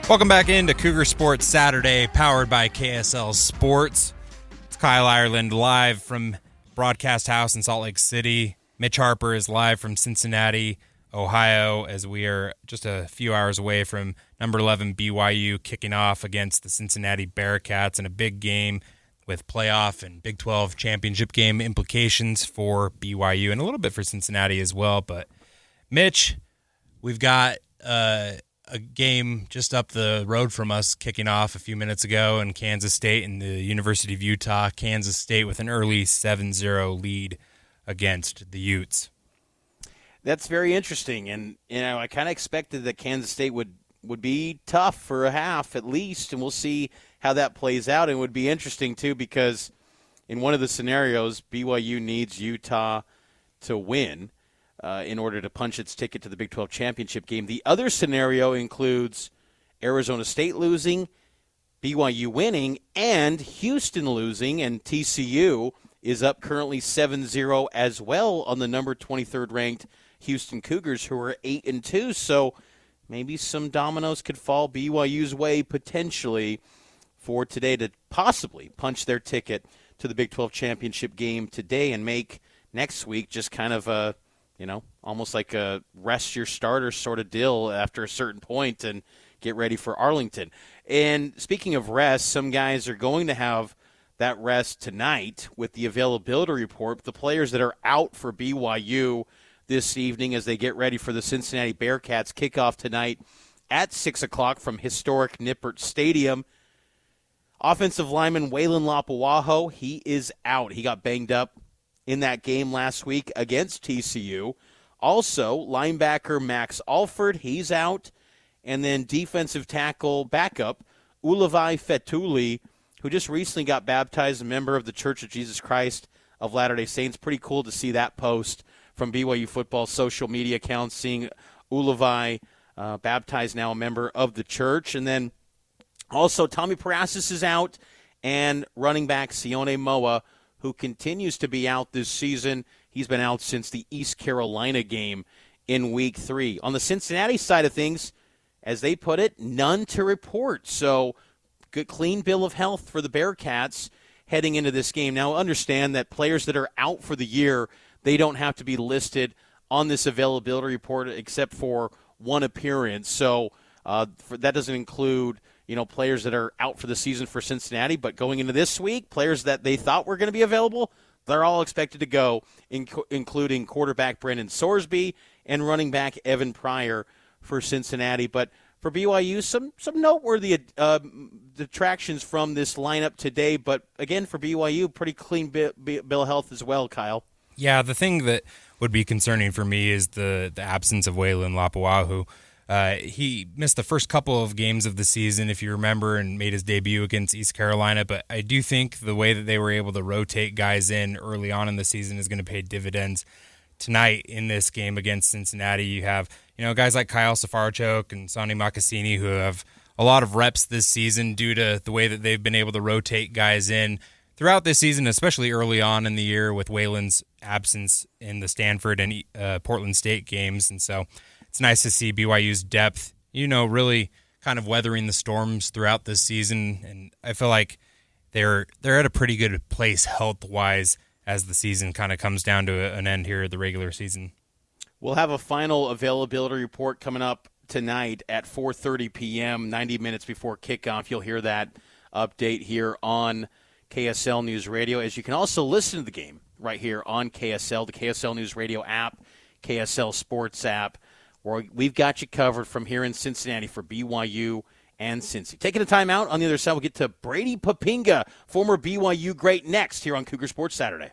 Welcome back into Cougar Sports Saturday, powered by KSL Sports. It's Kyle Ireland live from Broadcast House in Salt Lake City. Mitch Harper is live from Cincinnati, Ohio, as we are just a few hours away from number 11 BYU kicking off against the Cincinnati Bearcats in a big game with playoff and Big 12 championship game implications for BYU and a little bit for Cincinnati as well. But Mitch, we've got a game just up the road from us kicking off a few minutes ago in Kansas State and the University of Utah. Kansas State with an early 7-0 lead against the Utes. That's very interesting, and I kind of expected that Kansas State would be tough for a half at least, and we'll see how that plays out. And it would be interesting too because in one of the scenarios, BYU needs Utah to win in order to punch its ticket to the Big 12 championship game. The other scenario includes Arizona State losing, BYU winning, and Houston losing, and TCU is up currently 7-0 as well on the number 23rd ranked Houston Cougars, who are 8-2. So maybe some dominoes could fall BYU's way potentially for today to possibly punch their ticket to the Big 12 championship game today and make next week just kind of a, almost like a rest your starter sort of deal after a certain point and get ready for Arlington. And speaking of rest, some guys are going to have that rest tonight with the availability report. The players that are out for BYU this evening as they get ready for the Cincinnati Bearcats kickoff tonight at 6 o'clock from historic Nippert Stadium. Offensive lineman Waylon Lapuaho, he is out. He got banged up in that game last week against TCU. Also, linebacker Max Alford, he's out. And then defensive tackle backup Ulavai Fetuli, who just recently got baptized, a member of the Church of Jesus Christ of Latter-day Saints. Pretty cool to see that post from BYU football social media accounts, seeing Ulavai baptized, now a member of the church. And then also Tommy Parasis is out, and running back Sione Moa, who continues to be out this season. He's been out since the East Carolina game in Week 3. On the Cincinnati side of things, as they put it, none to report. So good, clean bill of health for the Bearcats heading into this game. Now, understand that players that are out for the year, they don't have to be listed on this availability report except for one appearance. So that doesn't include players that are out for the season for Cincinnati, but going into this week, players that they thought were going to be available, they're all expected to go, including quarterback Brendan Sorsby and running back Evan Pryor for Cincinnati. But for BYU, some noteworthy detractions from this lineup today, but again, for BYU, pretty clean bill of health as well, Kyle. Yeah, the thing that would be concerning for me is the absence of Waylon Lapuaho. He missed the first couple of games of the season, if you remember, and made his debut against East Carolina. But I do think the way that they were able to rotate guys in early on in the season is going to pay dividends tonight in this game against Cincinnati. You have, guys like Kyle Safarchuk and Sonny Makassini who have a lot of reps this season due to the way that they've been able to rotate guys in throughout this season, especially early on in the year with Waylon's absence in the Stanford and Portland State games. And so it's nice to see BYU's depth, really kind of weathering the storms throughout this season. And I feel like they're at a pretty good place health-wise as the season kind of comes down to an end here of the regular season. We'll have a final availability report coming up tonight at 4:30 p.m., 90 minutes before kickoff. You'll hear that update here on KSL News Radio, as you can also listen to the game right here on KSL, the KSL News Radio app, KSL Sports app, where we've got you covered from here in Cincinnati for BYU and Cincy. Taking a time out. On the other side, we'll get to Brady Papinga, former BYU great, next here on Cougar Sports Saturday.